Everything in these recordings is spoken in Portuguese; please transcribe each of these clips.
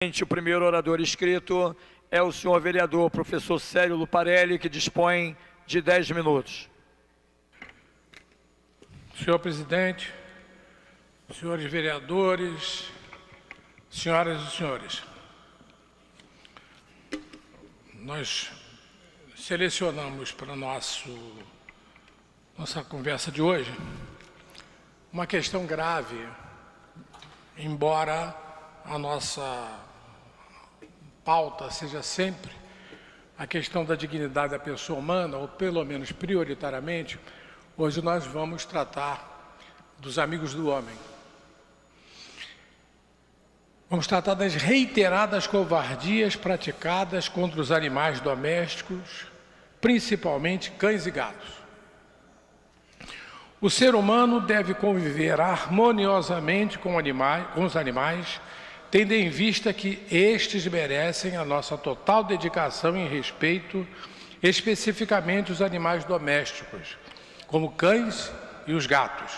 O primeiro orador inscrito é o senhor vereador professor Célio Luparelli, que dispõe de 10 minutos. Senhor presidente, senhores vereadores, senhoras e senhores, nós selecionamos para nossa conversa de hoje uma questão grave, embora a nossa pauta seja sempre a questão da dignidade da pessoa humana, ou pelo menos prioritariamente, hoje nós vamos tratar dos amigos do homem. Vamos tratar das reiteradas covardias praticadas contra os animais domésticos, principalmente cães e gatos. O ser humano deve conviver harmoniosamente com os animais, tendo em vista que estes merecem a nossa total dedicação e respeito, especificamente os animais domésticos, como cães e os gatos,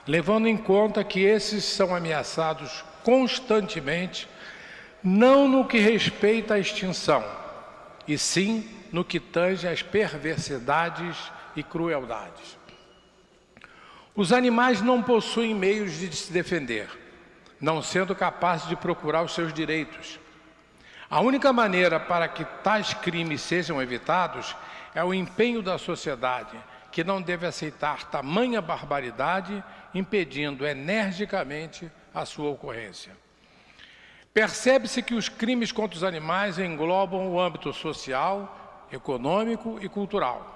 levando em conta que esses são ameaçados constantemente, não no que respeita à extinção, e sim no que tange às perversidades e crueldades. Os animais não possuem meios de se defender, não sendo capazes de procurar os seus direitos. A única maneira para que tais crimes sejam evitados é o empenho da sociedade, que não deve aceitar tamanha barbaridade, impedindo energicamente a sua ocorrência. Percebe-se que os crimes contra os animais englobam o âmbito social, econômico e cultural.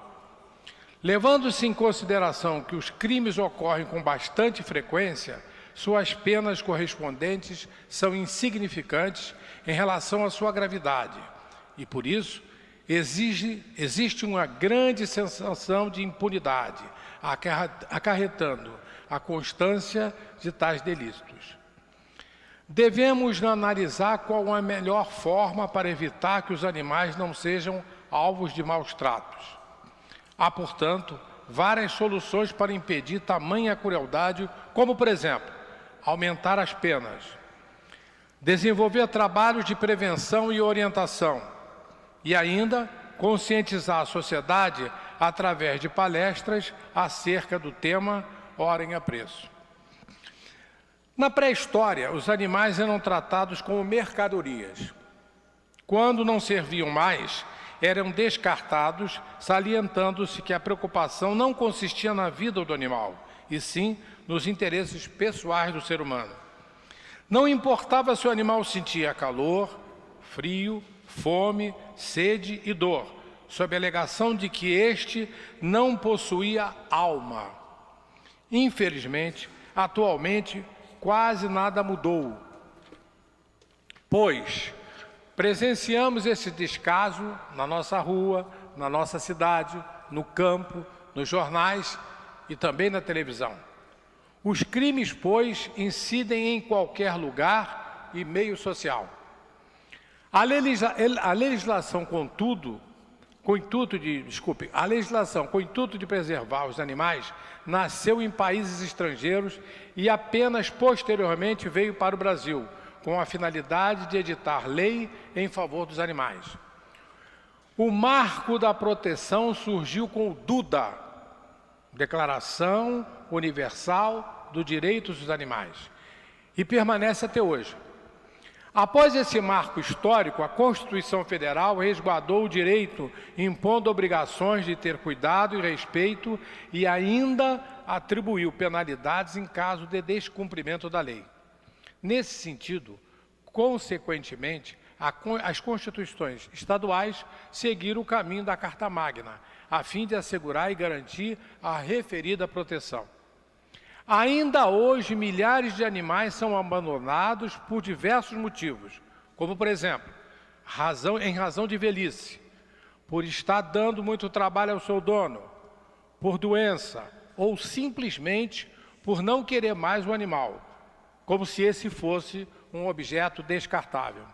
Levando-se em consideração que os crimes ocorrem com bastante frequência, suas penas correspondentes são insignificantes em relação à sua gravidade e, por isso, existe uma grande sensação de impunidade, acarretando a constância de tais delitos. Devemos analisar qual a melhor forma para evitar que os animais não sejam alvos de maus tratos. Há, portanto, várias soluções para impedir tamanha crueldade, como, por exemplo, aumentar as penas, desenvolver trabalhos de prevenção e orientação e ainda conscientizar a sociedade através de palestras acerca do tema Hora em Apreço. Na pré-história, os animais eram tratados como mercadorias. Quando não serviam mais, eram descartados, salientando-se que a preocupação não consistia na vida do animal, e sim nos interesses pessoais do ser humano. Não importava se o animal sentia calor, frio, fome, sede e dor, sob a alegação de que este não possuía alma. Infelizmente, atualmente, quase nada mudou, pois presenciamos esse descaso na nossa rua, na nossa cidade, no campo, nos jornais e também na televisão. Os crimes, pois, incidem em qualquer lugar e meio social. A legislação com o intuito de preservar os animais nasceu em países estrangeiros e apenas posteriormente veio para o Brasil, com a finalidade de editar lei em favor dos animais. O marco da proteção surgiu com o DUDA, Declaração Universal dos Direitos dos Animais, e permanece até hoje. Após esse marco histórico, a Constituição Federal resguardou o direito, impondo obrigações de ter cuidado e respeito e ainda atribuiu penalidades em caso de descumprimento da lei. Nesse sentido, consequentemente, as constituições estaduais seguiram o caminho da Carta Magna, a fim de assegurar e garantir a referida proteção. Ainda hoje, milhares de animais são abandonados por diversos motivos, como, por exemplo, em razão de velhice, por estar dando muito trabalho ao seu dono, por doença ou simplesmente por não querer mais o animal, como se esse fosse um objeto descartável.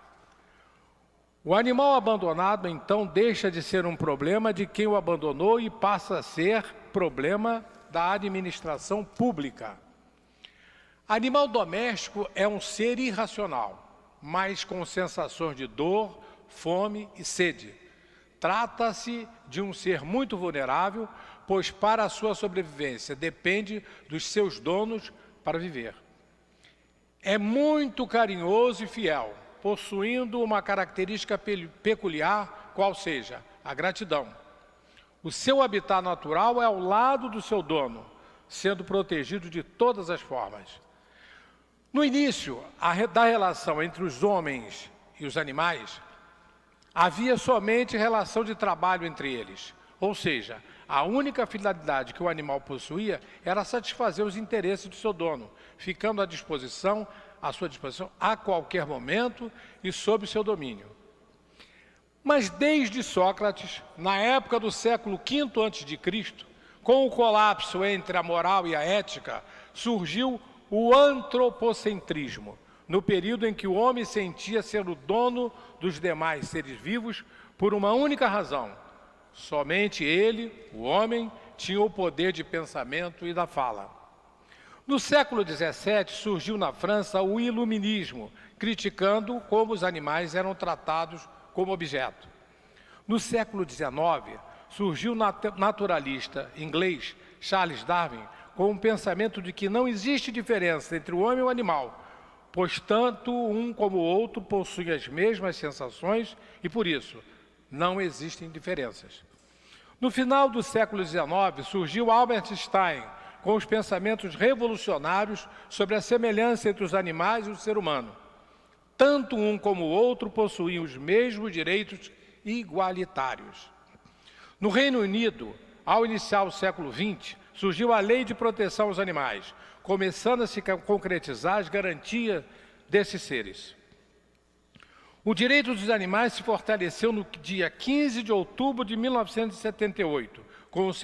O animal abandonado, então, deixa de ser um problema de quem o abandonou e passa a ser problema da administração pública. Animal doméstico é um ser irracional, mas com sensações de dor, fome e sede. Trata-se de um ser muito vulnerável, pois para a sua sobrevivência depende dos seus donos para viver. É muito carinhoso e fiel, possuindo uma característica peculiar, qual seja a gratidão. O seu habitat natural é ao lado do seu dono, sendo protegido de todas as formas. No início da relação entre os homens e os animais, havia somente relação de trabalho entre eles, ou seja, a única finalidade que o animal possuía era satisfazer os interesses do seu dono, ficando à sua disposição a qualquer momento e sob seu domínio. Mas desde Sócrates, na época do século V a.C., com o colapso entre a moral e a ética, surgiu o antropocentrismo, no período em que o homem sentia ser o dono dos demais seres vivos por uma única razão. Somente ele, o homem, tinha o poder de pensamento e da fala. No século XVII, surgiu na França o iluminismo, criticando como os animais eram tratados como objeto. No século XIX, surgiu o naturalista inglês Charles Darwin com o pensamento de que não existe diferença entre o homem e o animal, pois tanto um como o outro possuem as mesmas sensações e, por isso, não existem diferenças. No final do século XIX, surgiu Albert Einstein com os pensamentos revolucionários sobre a semelhança entre os animais e o ser humano. Tanto um como o outro possuíam os mesmos direitos igualitários. No Reino Unido, ao iniciar o século XX, surgiu a Lei de Proteção aos Animais, começando a se concretizar as garantias desses seres. O direito dos animais se fortaleceu no dia 15 de outubro de 1978, com o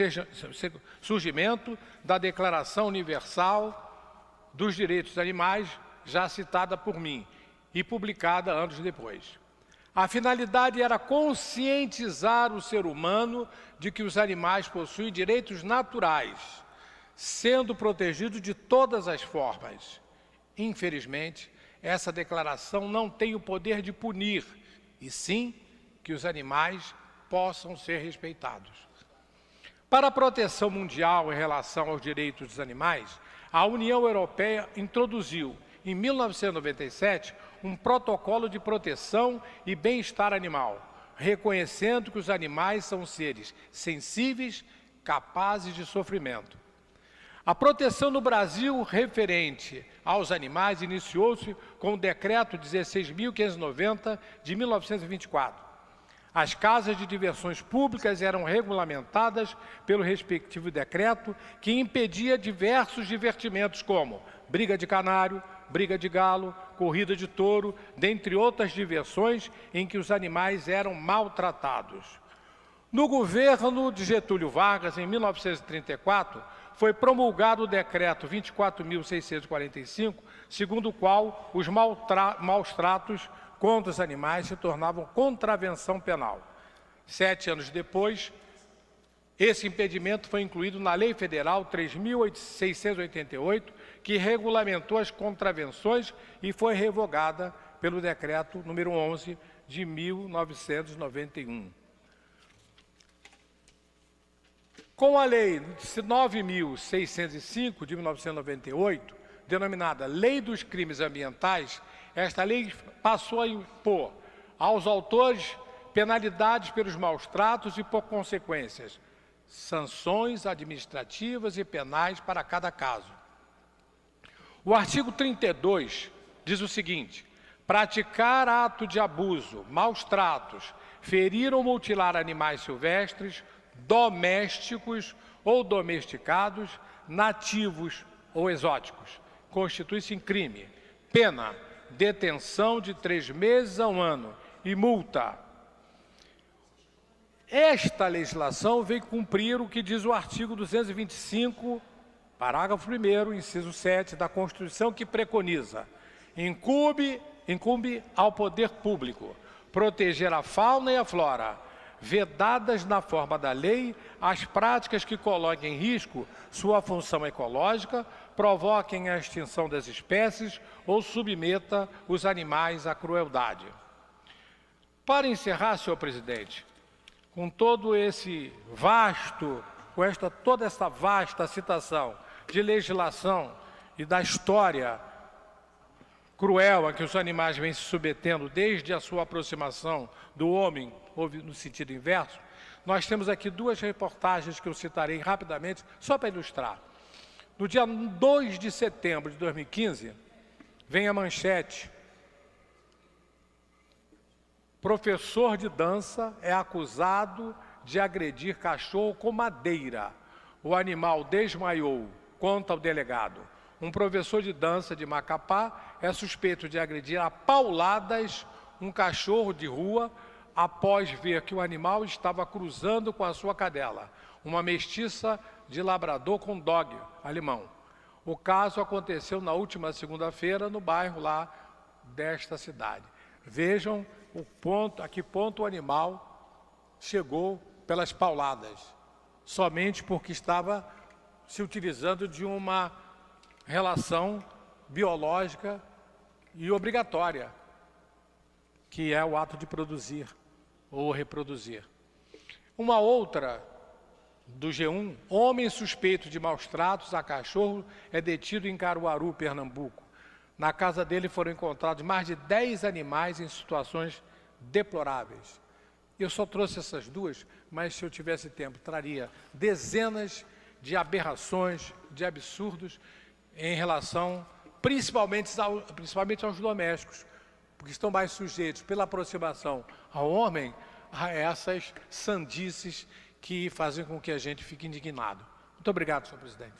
surgimento da Declaração Universal dos Direitos dos Animais, já citada por mim e publicada anos depois. A finalidade era conscientizar o ser humano de que os animais possuem direitos naturais, sendo protegidos de todas as formas. Infelizmente, essa declaração não tem o poder de punir, e sim que os animais possam ser respeitados. Para a proteção mundial em relação aos direitos dos animais, a União Europeia introduziu, em 1997, um protocolo de proteção e bem-estar animal, reconhecendo que os animais são seres sensíveis, capazes de sofrimento. A proteção no Brasil referente aos animais iniciou-se com o Decreto 16.590 de 1924. As casas de diversões públicas eram regulamentadas pelo respectivo decreto, que impedia diversos divertimentos como briga de canário, briga de galo, corrida de touro, dentre outras diversões em que os animais eram maltratados. No governo de Getúlio Vargas, em 1934, foi promulgado o decreto 24.645, segundo o qual os maus tratos contra os animais se tornavam contravenção penal. 7 anos depois, esse impedimento foi incluído na Lei Federal 3.688, que regulamentou as contravenções e foi revogada pelo Decreto número 11 de 1991. Com a Lei 9.605 de 1998, denominada Lei dos Crimes Ambientais, esta lei passou a impor aos autores penalidades pelos maus tratos e, por consequências, sanções administrativas e penais para cada caso. O artigo 32 diz o seguinte: praticar ato de abuso, maus tratos, ferir ou mutilar animais silvestres, domésticos ou domesticados, nativos ou exóticos, constitui-se em crime. Pena: detenção de 3 meses a 1 ano e multa. Esta legislação veio cumprir o que diz o artigo 225, parágrafo 1º, inciso 7 da Constituição, que preconiza: incumbe ao poder público proteger a fauna e a flora, vedadas na forma da lei as práticas que coloquem em risco sua função ecológica, provoquem a extinção das espécies ou submeta os animais à crueldade. Para encerrar, senhor presidente, com todo esse vasto, toda essa vasta citação de legislação e da história cruel a que os animais vêm se submetendo desde a sua aproximação do homem, ou no sentido inverso, nós temos aqui duas reportagens que eu citarei rapidamente, só para ilustrar. No dia 2 de setembro de 2015, vem a manchete: professor de dança é acusado de agredir cachorro com madeira. O animal desmaiou, conta o delegado. Um professor de dança de Macapá é suspeito de agredir a pauladas um cachorro de rua após ver que o animal estava cruzando com a sua cadela, uma mestiça de labrador com dog alemão. O caso aconteceu na última segunda-feira no bairro lá desta cidade. Vejam a que ponto o animal chegou pelas pauladas, somente porque estava se utilizando de uma relação biológica e obrigatória, que é o ato de produzir ou reproduzir. Uma outra do G1, homem suspeito de maus tratos a cachorro é detido em Caruaru, Pernambuco. Na casa dele foram encontrados mais de 10 animais em situações deploráveis. Eu só trouxe essas duas, mas se eu tivesse tempo, traria dezenas de aberrações, de absurdos, em relação, principalmente aos domésticos, porque estão mais sujeitos, pela aproximação ao homem, a essas sandices que fazem com que a gente fique indignado. Muito obrigado, senhor presidente.